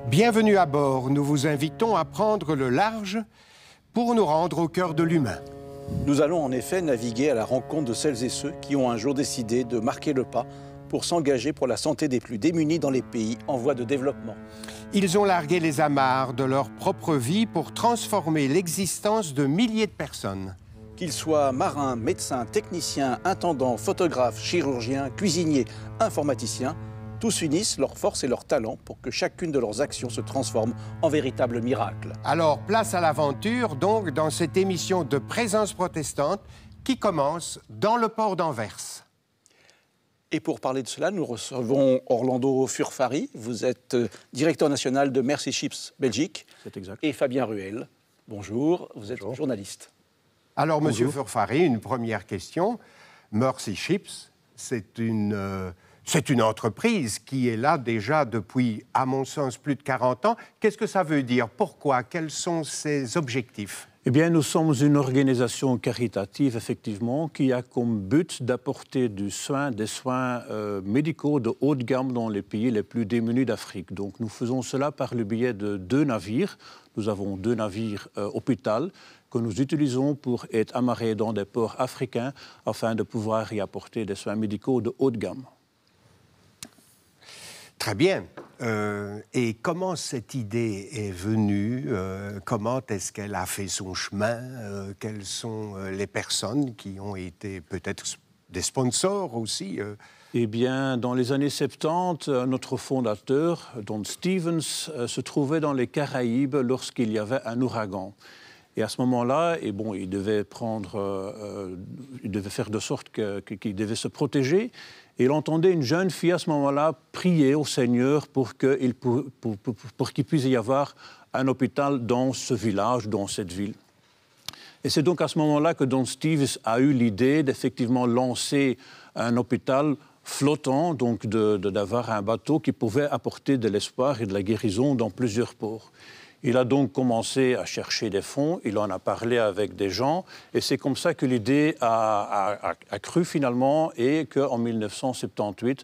Bienvenue à bord. Nous vous invitons à prendre le large pour nous rendre au cœur de l'humain. Nous allons en effet naviguer à la rencontre de celles et ceux qui ont un jour décidé de marquer le pas pour s'engager pour la santé des plus démunis dans les pays en voie de développement. Ils ont largué les amarres de leur propre vie pour transformer l'existence de milliers de personnes. Qu'ils soient marins, médecins, techniciens, intendants, photographes, chirurgiens, cuisiniers, informaticiens, tous unissent leurs forces et leurs talents pour que chacune de leurs actions se transforme en véritable miracle. Alors, place à l'aventure, donc, dans cette émission de Présence protestante qui commence dans le port d'Anvers. Et pour parler de cela, nous recevons Orlando Furfari. Vous êtes directeur national de Mercy Ships Belgique. C'est exact. Et Fabien Ruel. Bonjour, vous êtes journaliste. Alors, Monsieur Furfari, une première question. Mercy Ships, c'est une entreprise qui est là déjà depuis, à mon sens, plus de 40 ans. Qu'est-ce que ça veut dire? Pourquoi? Quels sont ses objectifs? Eh bien, nous sommes une organisation caritative, effectivement, qui a comme but d'apporter des soins médicaux de haute gamme dans les pays les plus démunis d'Afrique. Donc, nous faisons cela par le biais de 2 navires. Nous avons 2 navires hôpital que nous utilisons pour être amarrés dans des ports africains afin de pouvoir y apporter des soins médicaux de haute gamme. Très bien. Et comment cette idée est venue? Comment est-ce qu'elle a fait son chemin? Quelles sont les personnes qui ont été peut-être des sponsors aussi? Eh bien, dans les années 70, notre fondateur, Don Stevens, se trouvait dans les Caraïbes lorsqu'il y avait un ouragan. Et à ce moment-là, il devait faire de sorte qu'il devait se protéger. Et il entendait une jeune fille à ce moment-là prier au Seigneur pour qu'il puisse y avoir un hôpital dans ce village, dans cette ville. Et c'est donc à ce moment-là que Don Stevens a eu l'idée d'effectivement lancer un hôpital flottant, donc d'avoir un bateau qui pouvait apporter de l'espoir et de la guérison dans plusieurs ports. Il a donc commencé à chercher des fonds, il en a parlé avec des gens, et c'est comme ça que l'idée a cru finalement, et qu'en 1978,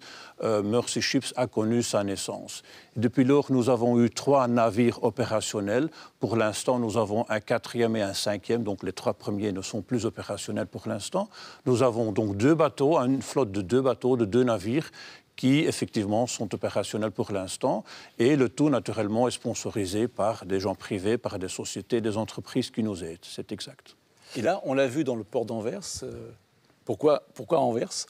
Mercy Ships a connu sa naissance. Depuis lors, nous avons eu 3 navires opérationnels. Pour l'instant, nous avons un 4e et un 5e, donc les 3 premiers ne sont plus opérationnels pour l'instant. Nous avons donc 2 bateaux, une flotte de 2 bateaux, de 2 navires, qui, effectivement, sont opérationnels pour l'instant. Et le tout, naturellement, est sponsorisé par des gens privés, par des sociétés, des entreprises qui nous aident. C'est exact. Et là, on l'a vu dans le port d'Anvers. Pourquoi Anvers?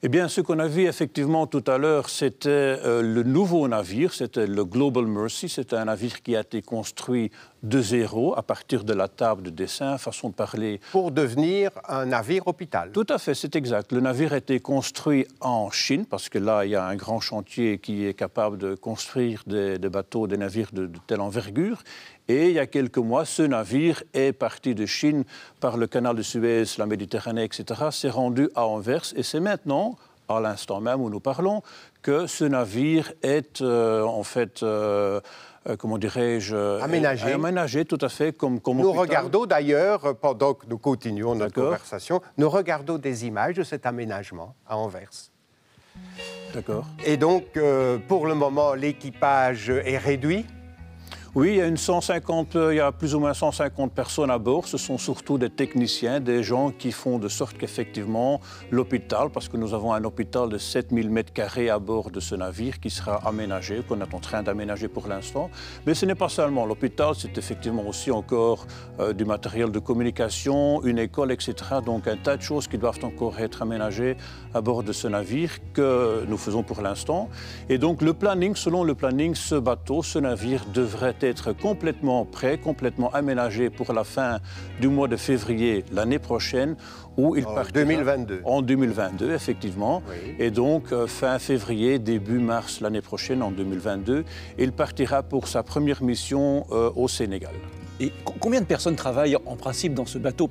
Eh bien, ce qu'on a vu effectivement tout à l'heure, c'était le nouveau navire, c'était le Global Mercy. C'est un navire qui a été construit de zéro, à partir de la table de dessin, façon de parler. Pour devenir un navire hôpital. Tout à fait, c'est exact. Le navire a été construit en Chine, parce que là, il y a un grand chantier qui est capable de construire des bateaux, des navires de telle envergure. Et il y a quelques mois, ce navire est parti de Chine par le canal de Suez, la Méditerranée, etc., s'est rendu à Anvers. Et c'est maintenant, à l'instant même où nous parlons, que ce navire est comment dirais-je, aménagé tout à fait comme nous hôpital. Regardons d'ailleurs, pendant que nous continuons notre conversation, nous regardons des images de cet aménagement à Anvers. D'accord. Et donc, pour le moment, l'équipage est réduit? Oui, il y a plus ou moins 150 personnes à bord. Ce sont surtout des techniciens, des gens qui font de sorte qu'effectivement l'hôpital, parce que nous avons un hôpital de 7000 m² à bord de ce navire qui sera aménagé, qu'on est en train d'aménager pour l'instant. Mais ce n'est pas seulement l'hôpital, c'est effectivement aussi encore du matériel de communication, une école, etc. Donc un tas de choses qui doivent encore être aménagées à bord de ce navire que nous faisons pour l'instant. Et donc selon le planning, ce bateau, ce navire devrait être complètement prêt, complètement aménagé pour la fin du mois de février l'année prochaine, où il partira 2022. En 2022, effectivement. Oui. Et donc, fin février, début mars l'année prochaine, en 2022, il partira pour sa première mission au Sénégal. Et combien de personnes travaillent en principe dans ce bateau?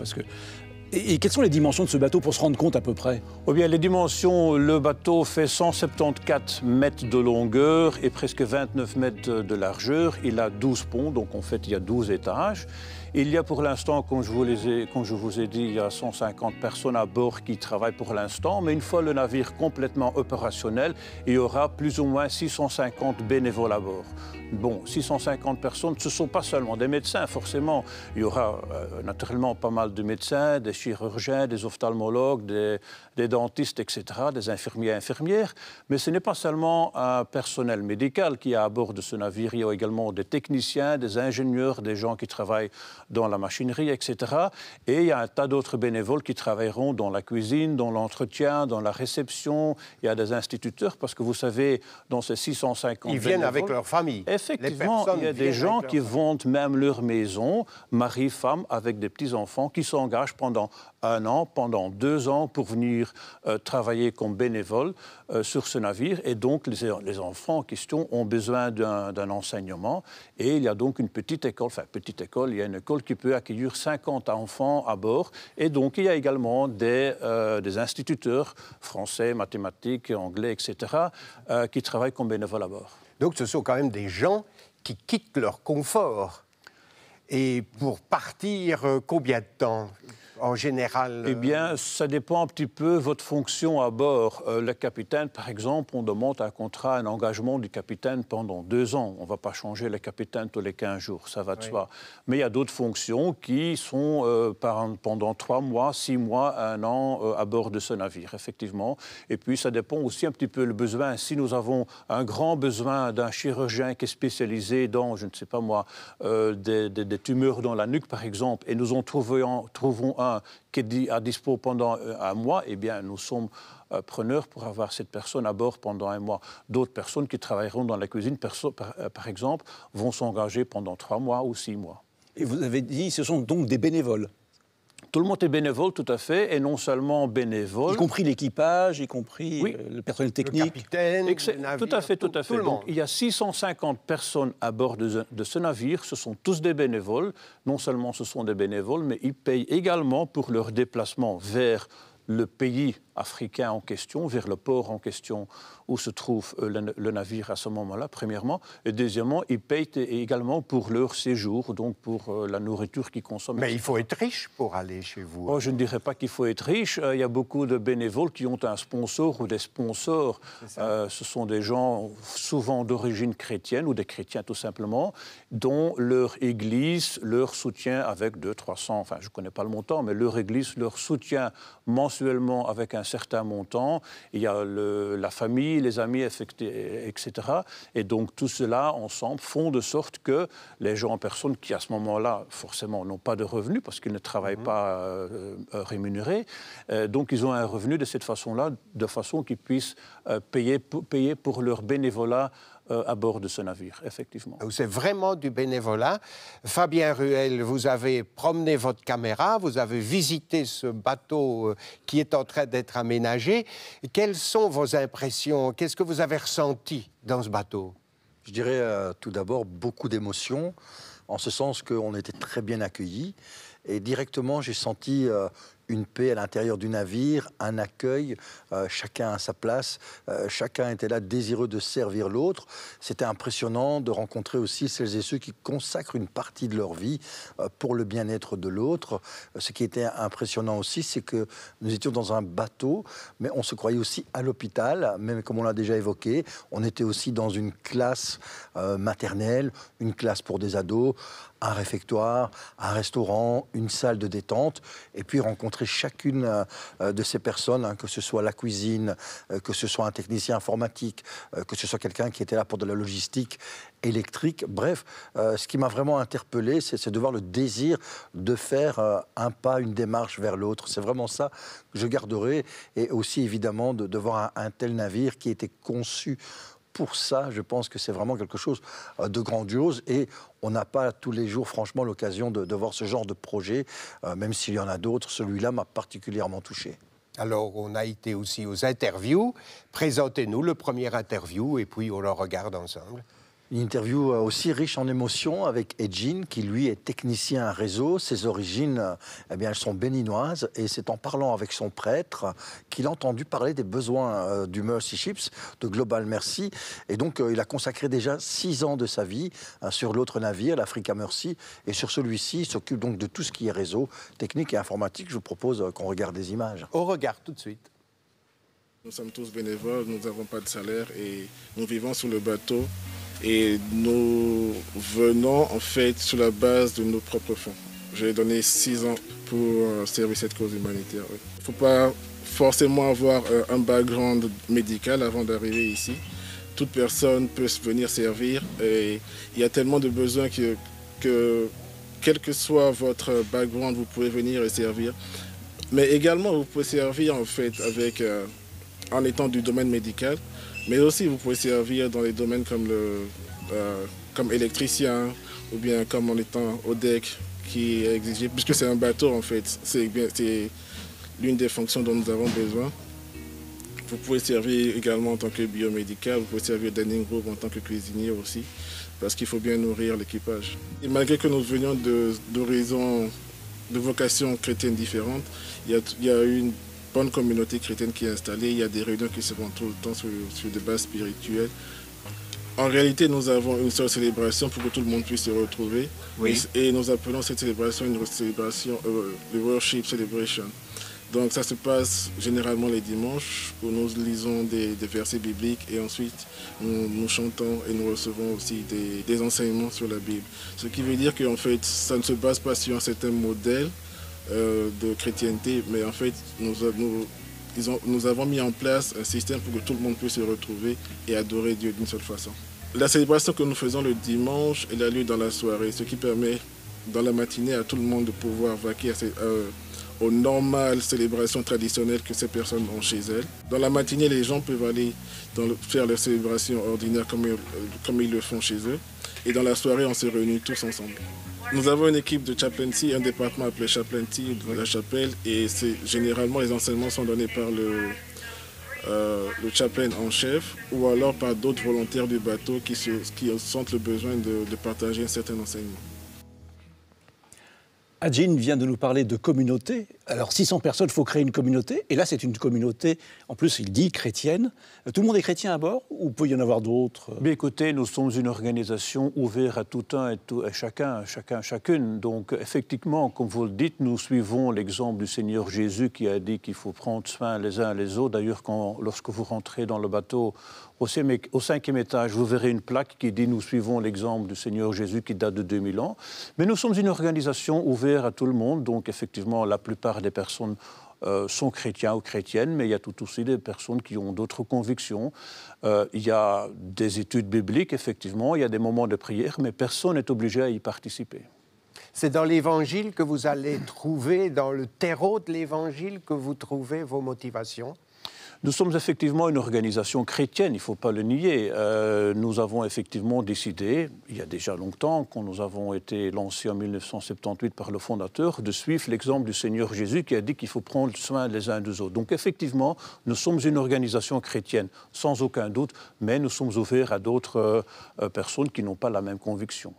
Et quelles sont les dimensions de ce bateau pour se rendre compte à peu près? Oh bien, les dimensions, le bateau fait 174 mètres de longueur et presque 29 mètres de largeur. Il a 12 ponts, donc en fait il y a 12 étages. Il y a pour l'instant, comme je vous ai dit, il y a 150 personnes à bord qui travaillent pour l'instant, mais une fois le navire complètement opérationnel, il y aura plus ou moins 650 bénévoles à bord. Bon, 650 personnes, ce ne sont pas seulement des médecins, forcément. Il y aura naturellement pas mal de médecins, des chirurgiens, des ophtalmologues, des dentistes, etc., des infirmiers et infirmières. Mais ce n'est pas seulement un personnel médical qui est à bord de ce navire. Il y a également des techniciens, des ingénieurs, des gens qui travaillent dans la machinerie, etc. Et il y a un tas d'autres bénévoles qui travailleront dans la cuisine, dans l'entretien, dans la réception. Il y a des instituteurs, parce que vous savez, dans ces 650 Ils viennent avec leur famille. Effectivement, il y a des gens qui vendent même leur maison, mari, femme, avec des petits-enfants, qui s'engagent pendant 1 an, pendant 2 ans pour venir travailler comme bénévoles sur ce navire. Et donc, les enfants en question ont besoin d'un enseignement. Et il y a donc une petite école, il y a une école qui peut accueillir 50 enfants à bord. Et donc, il y a également des instituteurs français, mathématiques, anglais, etc., qui travaillent comme bénévoles à bord. Donc ce sont quand même des gens qui quittent leur confort. Et pour partir, combien de temps en général? Eh bien, ça dépend un petit peu de votre fonction à bord. Le capitaine, par exemple, on demande un contrat, un engagement du capitaine pendant 2 ans. On ne va pas changer le capitaine tous les 15 jours, ça va de soi. Mais il y a d'autres fonctions qui sont pendant 3 mois, 6 mois, 1 an à bord de ce navire, effectivement. Et puis, ça dépend aussi un petit peu le besoin. Si nous avons un grand besoin d'un chirurgien qui est spécialisé dans, je ne sais pas moi, des tumeurs dans la nuque, par exemple, et nous en trouvons un qui est à dispo pendant 1 mois, eh bien, nous sommes preneurs pour avoir cette personne à bord pendant 1 mois. D'autres personnes qui travailleront dans la cuisine, par exemple, vont s'engager pendant 3 mois ou 6 mois. Et vous avez dit, ce sont donc des bénévoles? Tout le monde est bénévole, tout à fait, et non seulement bénévole. Y compris l'équipage, y compris le personnel technique. Le capitaine, le navire, tout à fait. Tout le monde. Donc, il y a 650 personnes à bord de ce navire. Ce sont tous des bénévoles. Non seulement ce sont des bénévoles, mais ils payent également pour leur déplacement vers le pays africain en question, vers le port en question où se trouve le navire à ce moment-là, premièrement. Et deuxièmement, ils payent également pour leur séjour, donc pour la nourriture qu'ils consomment. Mais il faut être riche pour aller chez vous. Oh, je ne dirais pas qu'il faut être riche. Il y a beaucoup de bénévoles qui ont un sponsor ou des sponsors. Ce sont des gens souvent d'origine chrétienne ou des chrétiens tout simplement, dont leur église leur soutient avec 200-300, enfin je ne connais pas le montant, mais leur église leur soutient mensuellement avec un certain montant. Il y a la famille, les amis, etc. Et donc tout cela ensemble font de sorte que les gens en personne qui à ce moment-là forcément n'ont pas de revenus parce qu'ils ne travaillent pas rémunérés, donc ils ont un revenu de cette façon-là, de façon qu'ils puissent payer pour leur bénévolat à bord de ce navire, effectivement. C'est vraiment du bénévolat. Fabien Ruel, vous avez promené votre caméra, vous avez visité ce bateau qui est en train d'être aménagé. Quelles sont vos impressions? Qu'est-ce que vous avez ressenti dans ce bateau? Je dirais tout d'abord beaucoup d'émotions, en ce sens qu'on était très bien accueillis. Et directement, j'ai senti une paix à l'intérieur du navire, un accueil, chacun à sa place, chacun était là désireux de servir l'autre. C'était impressionnant de rencontrer aussi celles et ceux qui consacrent une partie de leur vie pour le bien-être de l'autre. Ce qui était impressionnant aussi, c'est que nous étions dans un bateau, mais on se croyait aussi à l'hôpital, même comme on l'a déjà évoqué. On était aussi dans une classe maternelle, une classe pour des ados, un réfectoire, un restaurant, une salle de détente, et puis rencontrer chacune de ces personnes, que ce soit la cuisine, que ce soit un technicien informatique, que ce soit quelqu'un qui était là pour de la logistique électrique. Bref, ce qui m'a vraiment interpellé, c'est de voir le désir de faire un pas, une démarche vers l'autre. C'est vraiment ça que je garderai, et aussi évidemment de voir un tel navire qui était conçu pour ça. Je pense que c'est vraiment quelque chose de grandiose, et on n'a pas tous les jours, franchement, l'occasion de voir ce genre de projet, même s'il y en a d'autres. Celui-là m'a particulièrement touché. Alors, on a été aussi aux interviews. Présentez-nous le premier interview et puis on le regarde ensemble. Une interview aussi riche en émotions avec Edjin, qui lui est technicien réseau. Ses origines, eh bien, elles sont béninoises. Et c'est en parlant avec son prêtre qu'il a entendu parler des besoins du Mercy Ships, de Global Mercy. Et donc, il a consacré déjà 6 ans de sa vie sur l'autre navire, l'Africa Mercy. Et sur celui-ci, il s'occupe donc de tout ce qui est réseau, technique et informatique. Je vous propose qu'on regarde des images. On regarde tout de suite. Nous sommes tous bénévoles, nous n'avons pas de salaire et nous vivons sur le bateau. Et nous venons en fait sur la base de nos propres fonds. J'ai donné 6 ans pour servir cette cause humanitaire. Il ne faut pas forcément avoir un background médical avant d'arriver ici. Toute personne peut venir servir et il y a tellement de besoins que quel que soit votre background, vous pouvez venir et servir. Mais également, vous pouvez servir en fait en étant du domaine médical. Mais aussi, vous pouvez servir dans les domaines comme électricien ou bien comme en étant au deck qui est exigé, puisque c'est un bateau en fait. C'est l'une des fonctions dont nous avons besoin. Vous pouvez servir également en tant que biomédical, vous pouvez servir dining group en tant que cuisinier aussi, parce qu'il faut bien nourrir l'équipage. Et malgré que nous venions d'horizons, de vocations chrétiennes différentes, il y a une bonne communauté chrétienne qui est installée, il y a des réunions qui se font tout le temps sur des bases spirituelles. En réalité, nous avons une seule célébration pour que tout le monde puisse se retrouver. Oui. Et nous appelons cette célébration une célébration, le Worship Celebration. Donc ça se passe généralement les dimanches où nous lisons des versets bibliques et ensuite nous chantons et nous recevons aussi des enseignements sur la Bible. Ce qui veut dire qu'en fait, ça ne se base pas sur un certain modèle de chrétienté, mais en fait, nous avons mis en place un système pour que tout le monde puisse se retrouver et adorer Dieu d'une seule façon. La célébration que nous faisons le dimanche, elle a lieu dans la soirée, ce qui permet dans la matinée à tout le monde de pouvoir vaquer aux normales célébrations traditionnelles que ces personnes ont chez elles. Dans la matinée, les gens peuvent aller faire leurs célébrations ordinaires comme ils le font chez eux. Et dans la soirée, on se réunit tous ensemble. Nous avons une équipe de chaplaincy, un département appelé chaplaincy de la chapelle, et généralement les enseignements sont donnés par le chaplain en chef ou alors par d'autres volontaires du bateau qui sentent le besoin de partager un certain enseignement. Edjin vient de nous parler de communauté. Alors 600 personnes, il faut créer une communauté. Et là, c'est une communauté, en plus, il dit chrétienne. Tout le monde est chrétien à bord ou peut y en avoir d'autres? Mais écoutez, nous sommes une organisation ouverte à tout un et chacune. Donc effectivement, comme vous le dites, nous suivons l'exemple du Seigneur Jésus qui a dit qu'il faut prendre soin les uns les autres. D'ailleurs, lorsque vous rentrez dans le bateau, au 5e étage, vous verrez une plaque qui dit « Nous suivons l'exemple du Seigneur Jésus qui date de 2000 ans ». Mais nous sommes une organisation ouverte à tout le monde. Donc effectivement, la plupart des personnes sont chrétiens ou chrétiennes, mais il y a tout aussi des personnes qui ont d'autres convictions. Il y a des études bibliques, effectivement, il y a des moments de prière, mais personne n'est obligé à y participer. C'est dans l'Évangile que vous allez trouver, dans le terreau de l'Évangile, que vous trouvez vos motivations? Nous sommes effectivement une organisation chrétienne, il ne faut pas le nier. Nous avons effectivement décidé, il y a déjà longtemps, quand nous avons été lancés en 1978 par le fondateur, de suivre l'exemple du Seigneur Jésus qui a dit qu'il faut prendre soin les uns des autres. Donc effectivement, nous sommes une organisation chrétienne, sans aucun doute, mais nous sommes ouverts à d'autres personnes qui n'ont pas la même conviction.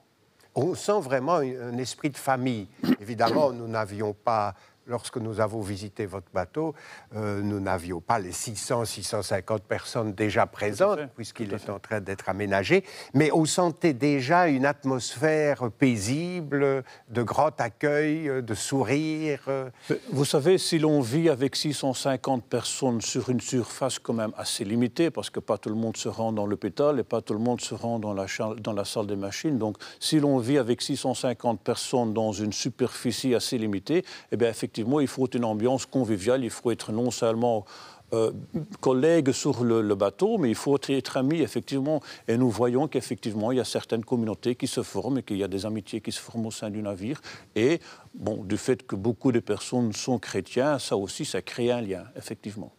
On sent vraiment un esprit de famille. Évidemment, nous n'avions pas... Lorsque nous avons visité votre bateau, nous n'avions pas les 600-650 personnes déjà présentes, puisqu'il est en train d'être aménagé, mais on sentait déjà une atmosphère paisible, de grand accueil, de sourire. Vous savez, si l'on vit avec 650 personnes sur une surface quand même assez limitée, parce que pas tout le monde se rend dans l'hôpital et pas tout le monde se rend dans la salle des machines, donc si l'on vit avec 650 personnes dans une superficie assez limitée, eh bien effectivement, il faut une ambiance conviviale, il faut être non seulement collègues sur le bateau, mais il faut être amis, effectivement. Et nous voyons qu'effectivement, il y a certaines communautés qui se forment et qu'il y a des amitiés qui se forment au sein du navire. Et bon, du fait que beaucoup de personnes sont chrétiens, ça aussi, ça crée un lien, effectivement.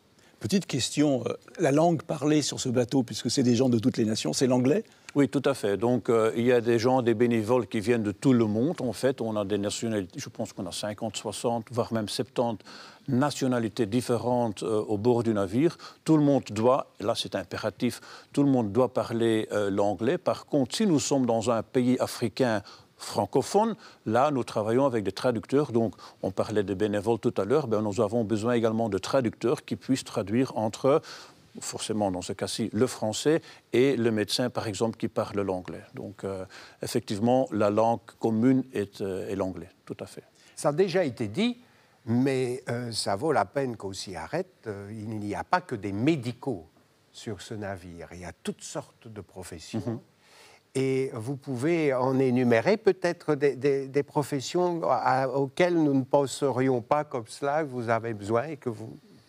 Petite question, la langue parlée sur ce bateau, puisque c'est des gens de toutes les nations, c'est l'anglais? Oui, tout à fait. Donc, il y a des gens, des bénévoles qui viennent de tout le monde. En fait, on a des nationalités, je pense qu'on a 50, 60, voire même 70 nationalités différentes au bord du navire. Tout le monde doit, là c'est impératif, tout le monde doit parler l'anglais. Par contre, si nous sommes dans un pays africain francophone, là nous travaillons avec des traducteurs. Donc, on parlait de bénévoles tout à l'heure, nous avons besoin également de traducteurs qui puissent traduire entre, forcément dans ce cas-ci, le français et le médecin, par exemple, qui parle l'anglais. Donc, effectivement, la langue commune est l'anglais, tout à fait. Ça a déjà été dit, mais ça vaut la peine qu'on s'y arrête. Il n'y a pas que des médicaux sur ce navire. Il y a toutes sortes de professions. Et vous pouvez en énumérer peut-être des professions auxquelles nous ne penserions pas comme cela, que vous avez besoin et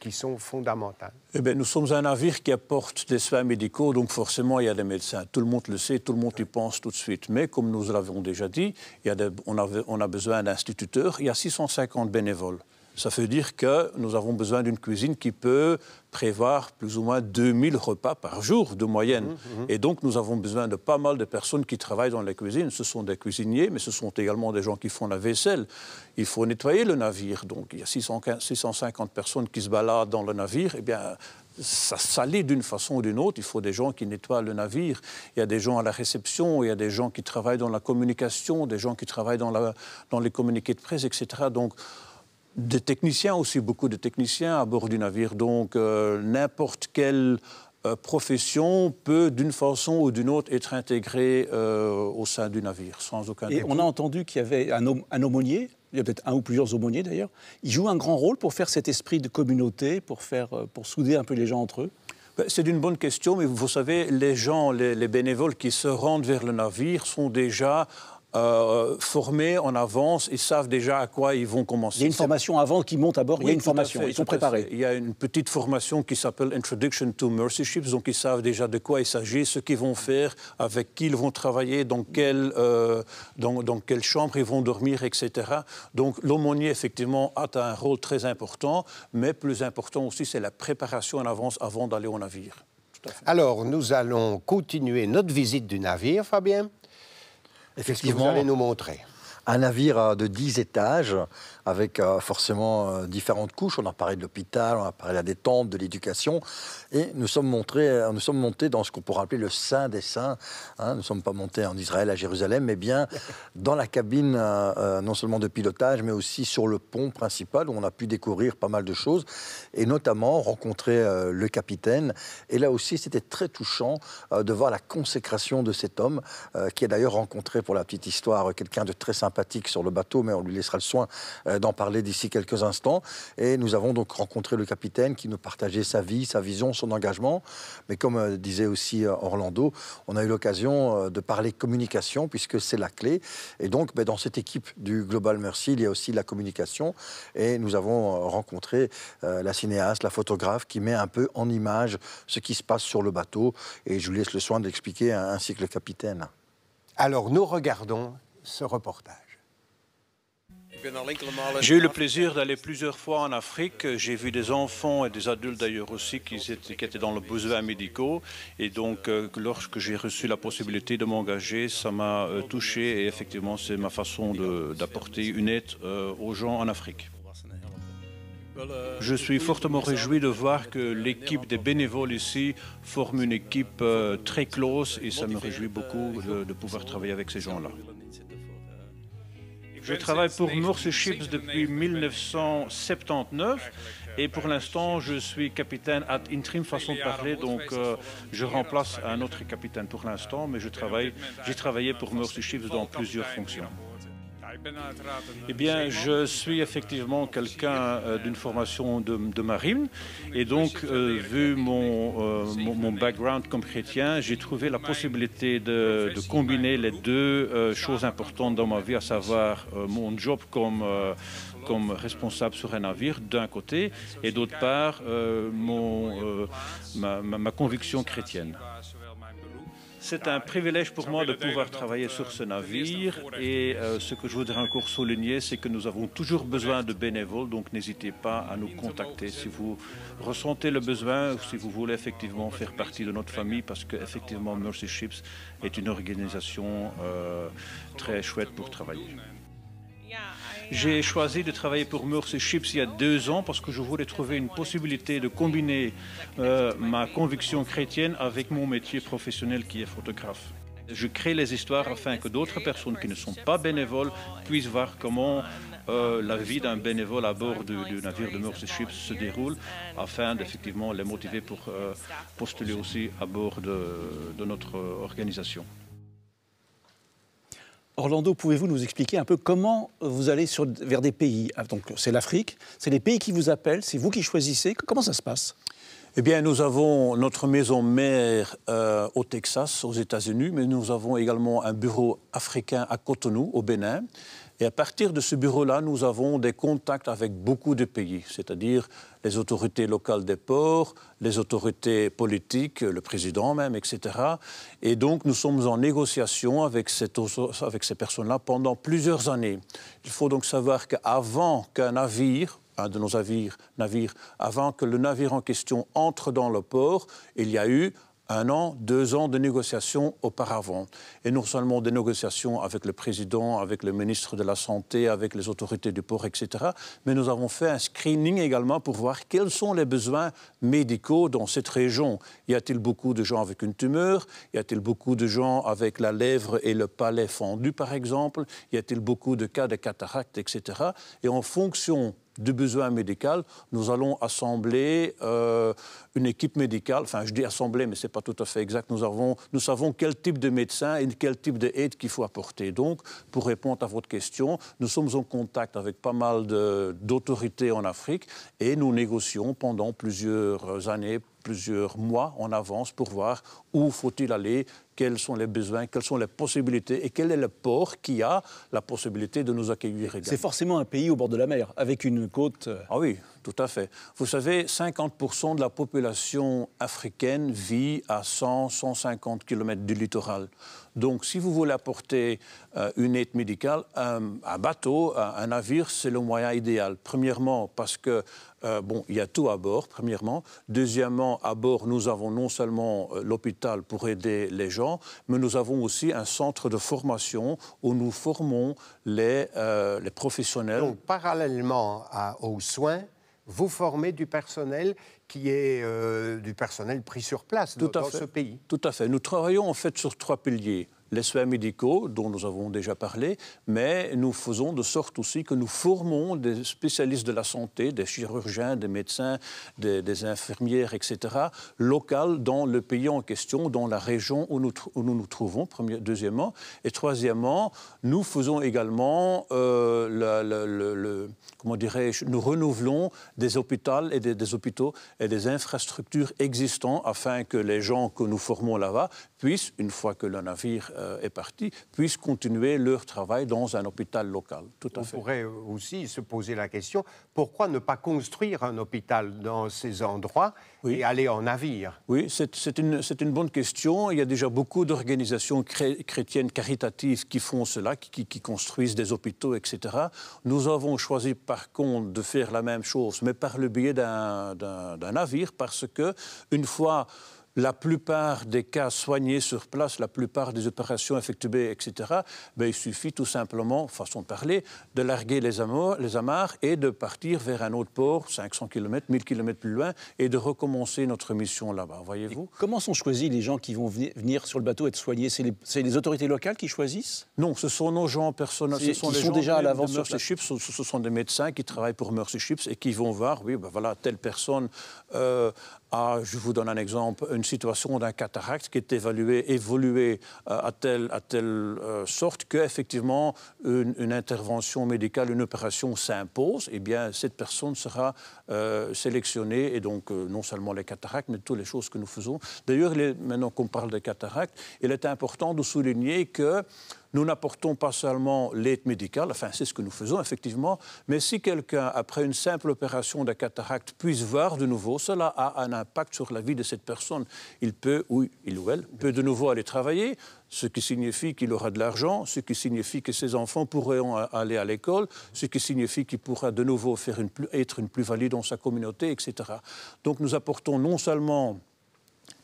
qui sont fondamentales. Eh bien, nous sommes un navire qui apporte des soins médicaux, donc forcément il y a des médecins. Tout le monde le sait, tout le monde y pense tout de suite. Mais comme nous l'avons déjà dit, on a besoin d'instituteurs. Il y a 650 bénévoles. Ça veut dire que nous avons besoin d'une cuisine qui peut prévoir plus ou moins 2000 repas par jour de moyenne. Et donc, nous avons besoin de pas mal de personnes qui travaillent dans les cuisines. Ce sont des cuisiniers, mais ce sont également des gens qui font la vaisselle. Il faut nettoyer le navire. Donc, il y a 650 personnes qui se baladent dans le navire. Eh bien, ça salit d'une façon ou d'une autre. Il faut des gens qui nettoient le navire. Il y a des gens à la réception, il y a des gens qui travaillent dans la communication, des gens qui travaillent dans les communiqués de presse, etc. Donc, des techniciens aussi, beaucoup de techniciens à bord du navire. Donc, n'importe quelle profession peut, d'une façon ou d'une autre, être intégrée au sein du navire, sans aucun doute. Et on a entendu qu'il y avait un aumônier, il y a peut-être un ou plusieurs aumôniers d'ailleurs. Il joue un grand rôle pour faire cet esprit de communauté, pour souder un peu les gens entre eux. C'est une bonne question, mais vous savez, les gens, les bénévoles qui se rendent vers le navire sont déjà formés en avance, ils savent déjà à quoi ils vont commencer. Il y a une formation avant qu'ils montent à bord, il y a une formation, ils sont préparés. Il y a une petite formation qui s'appelle Introduction to Mercy Ships, donc ils savent déjà de quoi il s'agit, ce qu'ils vont faire, avec qui ils vont travailler, dans quelle chambre ils vont dormir, etc. Donc l'aumônier, effectivement, a un rôle très important, mais plus important aussi, c'est la préparation en avance avant d'aller au navire. Tout à fait. Alors, nous allons continuer notre visite du navire, Fabien. Qu'est-ce que vous allez nous montrer? Un navire de 10 étages, avec forcément différentes couches. On a parlé de l'hôpital, on a parlé de la détente, de l'éducation. Et nous sommes montés dans ce qu'on pourrait appeler le Saint des Saints. Nous ne sommes pas montés en Israël, à Jérusalem, mais bien dans la cabine, non seulement de pilotage, mais aussi sur le pont principal, où on a pu découvrir pas mal de choses, et notamment rencontrer le capitaine. Et là aussi, c'était très touchant de voir la consécration de cet homme, qui a d'ailleurs rencontré, pour la petite histoire, quelqu'un de très sympathique sur le bateau, mais on lui laissera le soin d'en parler d'ici quelques instants. Et nous avons donc rencontré le capitaine qui nous partageait sa vie, sa vision, son engagement. Mais comme disait aussi Orlando, on a eu l'occasion de parler communication, puisque c'est la clé. Et donc, dans cette équipe du Global Mercy, il y a aussi la communication. Et nous avons rencontré la cinéaste, la photographe, qui met un peu en image ce qui se passe sur le bateau. Et je vous laisse le soin d'expliquer, ainsi que le capitaine. Alors, nous regardons ce reportage. J'ai eu le plaisir d'aller plusieurs fois en Afrique. J'ai vu des enfants et des adultes d'ailleurs aussi qui étaient dans le besoin médicaux. Et donc, lorsque j'ai reçu la possibilité de m'engager, ça m'a touché. Et effectivement, c'est ma façon d'apporter une aide aux gens en Afrique. Je suis fortement réjoui de voir que l'équipe des bénévoles ici forme une équipe très close. Et ça me réjouit beaucoup de pouvoir travailler avec ces gens-là. Je travaille pour Mercy Ships depuis 1979 et pour l'instant je suis capitaine ad interim, façon de parler, donc je remplace un autre capitaine pour l'instant, mais j'ai travaillé pour Mercy Ships dans plusieurs fonctions. Eh bien, je suis effectivement quelqu'un d'une formation de marine et donc, vu mon background comme chrétien, j'ai trouvé la possibilité de combiner les deux choses importantes dans ma vie, à savoir mon job comme responsable sur un navire d'un côté et d'autre part ma conviction chrétienne. C'est un privilège pour moi de pouvoir travailler sur ce navire et ce que je voudrais encore souligner, c'est que nous avons toujours besoin de bénévoles, donc n'hésitez pas à nous contacter si vous ressentez le besoin ou si vous voulez effectivement faire partie de notre famille, parce qu'effectivement Mercy Ships est une organisation très chouette pour travailler. J'ai choisi de travailler pour Mercy Ships il y a 2 ans parce que je voulais trouver une possibilité de combiner ma conviction chrétienne avec mon métier professionnel qui est photographe. Je crée les histoires afin que d'autres personnes qui ne sont pas bénévoles puissent voir comment la vie d'un bénévole à bord du navire de Mercy Ships se déroule, afin d'effectivement les motiver pour postuler aussi à bord de notre organisation. Orlando, pouvez-vous nous expliquer un peu comment vous allez vers des pays? Donc c'est l'Afrique, c'est les pays qui vous appellent, c'est vous qui choisissez. Comment ça se passe? Eh bien, nous avons notre maison mère au Texas, aux États-Unis, mais nous avons également un bureau africain à Cotonou, au Bénin. Et à partir de ce bureau-là, nous avons des contacts avec beaucoup de pays, c'est-à-dire les autorités locales des ports, les autorités politiques, le président même, etc. Et donc, nous sommes en négociation avec ces personnes-là pendant plusieurs années. Il faut donc savoir qu'avant qu'un navire, un de nos navires, avant que le navire en question entre dans le port, il y a eu 1 an, 2 ans de négociations auparavant. Et non seulement des négociations avec le président, avec le ministre de la Santé, avec les autorités du port, etc. Mais nous avons fait un screening également pour voir quels sont les besoins médicaux dans cette région. Y a-t-il beaucoup de gens avec une tumeur? Y a-t-il beaucoup de gens avec la lèvre et le palais fendus, par exemple? Y a-t-il beaucoup de cas de cataracte, etc. Et en fonction du besoin médical, nous allons assembler une équipe médicale. Enfin, je dis assembler, mais ce n'est pas tout à fait exact. Nous savons quel type de médecin et quel type d'aide qu'il faut apporter. Donc, pour répondre à votre question, nous sommes en contact avec pas mal d'autorités en Afrique et nous négocions pendant plusieurs années, plusieurs mois en avance pour voir où faut-il aller, quels sont les besoins, quelles sont les possibilités et quel est le port qui a la possibilité de nous accueillir également. C'est forcément un pays au bord de la mer, avec une côte... Ah oui, tout à fait. Vous savez, 50% de la population africaine vit à 100-150 km du littoral. Donc, si vous voulez apporter une aide médicale, un bateau, un navire, c'est le moyen idéal. Premièrement, parce que il y a tout à bord, premièrement. Deuxièmement, à bord, nous avons non seulement l'hôpital pour aider les gens, mais nous avons aussi un centre de formation où nous formons les professionnels. Donc, parallèlement aux soins, vous formez du personnel qui est du personnel pris sur place dans ce pays. Tout à fait. Nous travaillons en fait sur 3 piliers. Les soins médicaux, dont nous avons déjà parlé, mais nous faisons de sorte aussi que nous formons des spécialistes de la santé, des chirurgiens, des médecins, des infirmières, etc., locales dans le pays en question, dans la région où nous nous trouvons, deuxièmement. Et troisièmement, nous faisons également, comment dirais-je, nous renouvelons des hôpitaux et des hôpitaux et des infrastructures existants afin que les gens que nous formons là-bas puissent, une fois que le navire est parti, puissent continuer leur travail dans un hôpital local. Tout à fait. On pourrait aussi se poser la question, pourquoi ne pas construire un hôpital dans ces endroits et aller en navire? Oui, c'est une bonne question. Il y a déjà beaucoup d'organisations chrétiennes caritatives qui font cela, qui construisent des hôpitaux, etc. Nous avons choisi par contre de faire la même chose, mais par le biais d'un navire, parce que une fois la plupart des cas soignés sur place, la plupart des opérations effectuées, etc., il suffit tout simplement, façon de parler, de larguer les amarres et de partir vers un autre port, 500 km, 1000 km plus loin, et de recommencer notre mission là-bas, voyez-vous. Comment sont choisis les gens qui vont venir sur le bateau être soignés? C'est les autorités locales qui choisissent? Non, ce sont nos gens personnels. Ce sont les gens déjà à l'avance de Mercy Ships. Ce sont des médecins qui travaillent pour Mercy Ships et qui vont voir, voilà, telle personne je vous donne un exemple, une situation d'un cataracte qui est évoluée à telle sorte qu'effectivement une intervention médicale, une opération s'impose, eh bien cette personne sera sélectionnée et donc non seulement les cataractes, mais toutes les choses que nous faisons. D'ailleurs, maintenant qu'on parle des cataractes, il est important de souligner que nous n'apportons pas seulement l'aide médicale, enfin c'est ce que nous faisons effectivement, mais si quelqu'un, après une simple opération de cataracte, puisse voir de nouveau, cela a un impact sur la vie de cette personne. Il peut, ou il ou elle, peut de nouveau aller travailler, ce qui signifie qu'il aura de l'argent, ce qui signifie que ses enfants pourront aller à l'école, ce qui signifie qu'il pourra de nouveau être une plus-value dans sa communauté, etc. Donc nous apportons non seulement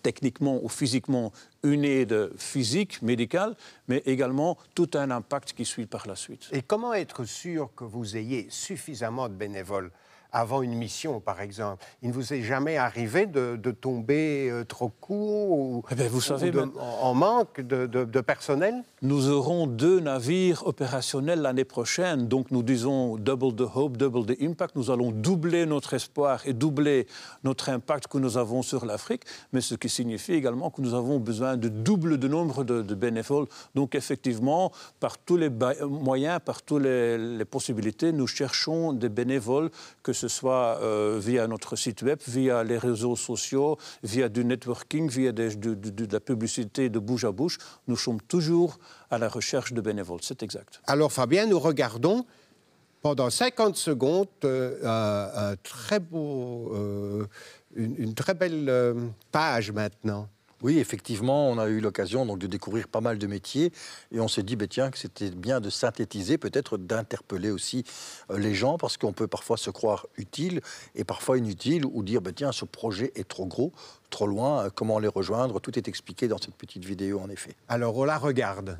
techniquement ou physiquement une aide physique, médicale, mais également tout un impact qui suit par la suite. Et comment être sûr que vous ayez suffisamment de bénévoles avant une mission, par exemple? Il ne vous est jamais arrivé de tomber trop court ou, vous savez, en manque de personnel? Nous aurons 2 navires opérationnels l'année prochaine, donc nous disons double the hope, double the impact. Nous allons doubler notre espoir et doubler notre impact que nous avons sur l'Afrique, mais ce qui signifie également que nous avons besoin de double de nombre de bénévoles. Donc effectivement, par tous les moyens, par toutes les possibilités, nous cherchons des bénévoles, que ce soit via notre site web, via les réseaux sociaux, via du networking, via de la publicité de bouche à bouche. Nous sommes toujours à la recherche de bénévoles, c'est exact. Alors Fabien, nous regardons pendant 50 secondes un très beau, une très belle page maintenant. Oui, effectivement, on a eu l'occasion donc de découvrir pas mal de métiers et on s'est dit, tiens, que c'était bien de synthétiser, peut-être d'interpeller aussi les gens, parce qu'on peut parfois se croire utile et parfois inutile, ou dire, tiens, ce projet est trop gros, trop loin, comment les rejoindre? Tout est expliqué dans cette petite vidéo, en effet. Alors, on la regarde.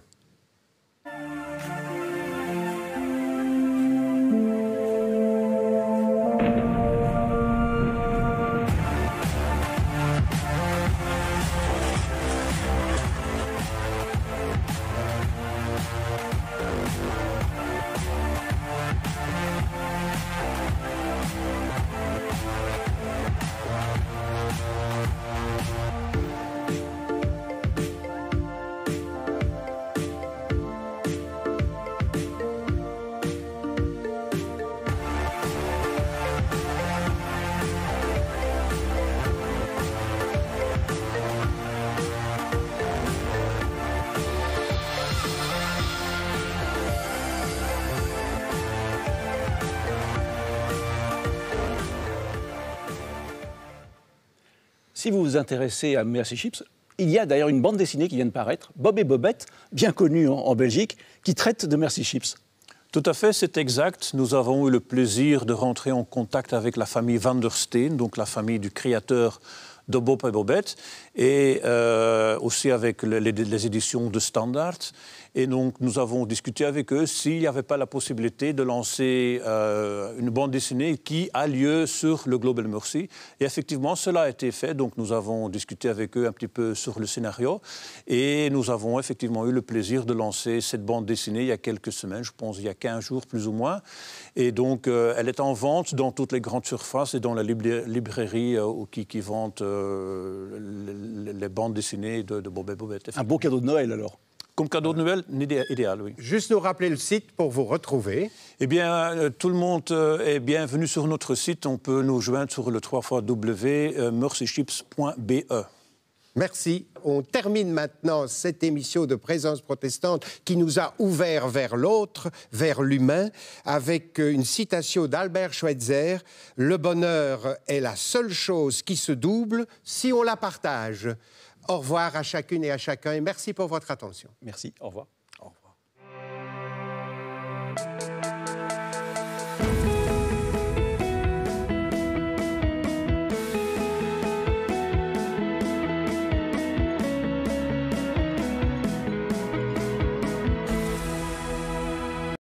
Si vous vous intéressez à Mercy Ships, il y a d'ailleurs une bande dessinée qui vient de paraître, Bob et Bobette, bien connue en Belgique, qui traite de Mercy Ships. Tout à fait, c'est exact. Nous avons eu le plaisir de rentrer en contact avec la famille Van der Steen, donc la famille du créateur de Bob et Bobette, et aussi avec les éditions de Standard. Et donc, nous avons discuté avec eux s'il n'y avait pas la possibilité de lancer une bande dessinée qui a lieu sur le Global Mercy. Et effectivement, cela a été fait. Donc, nous avons discuté avec eux un petit peu sur le scénario. Et nous avons effectivement eu le plaisir de lancer cette bande dessinée il y a quelques semaines, je pense il y a 15 jours plus ou moins. Et donc, elle est en vente dans toutes les grandes surfaces et dans la librairie qui vendent les bandes dessinées de Bob et Bobette. Un beau cadeau de Noël, alors. Comme cadeau de Noël, idéal, oui. Juste nous rappeler le site pour vous retrouver. Eh bien, tout le monde est bienvenu sur notre site. On peut nous joindre sur le www.mercyships.be. Merci. On termine maintenant cette émission de Présence protestante qui nous a ouvert vers l'autre, vers l'humain, avec une citation d'Albert Schweitzer. « Le bonheur est la seule chose qui se double si on la partage ». Au revoir à chacune et à chacun et merci pour votre attention. Merci, au revoir.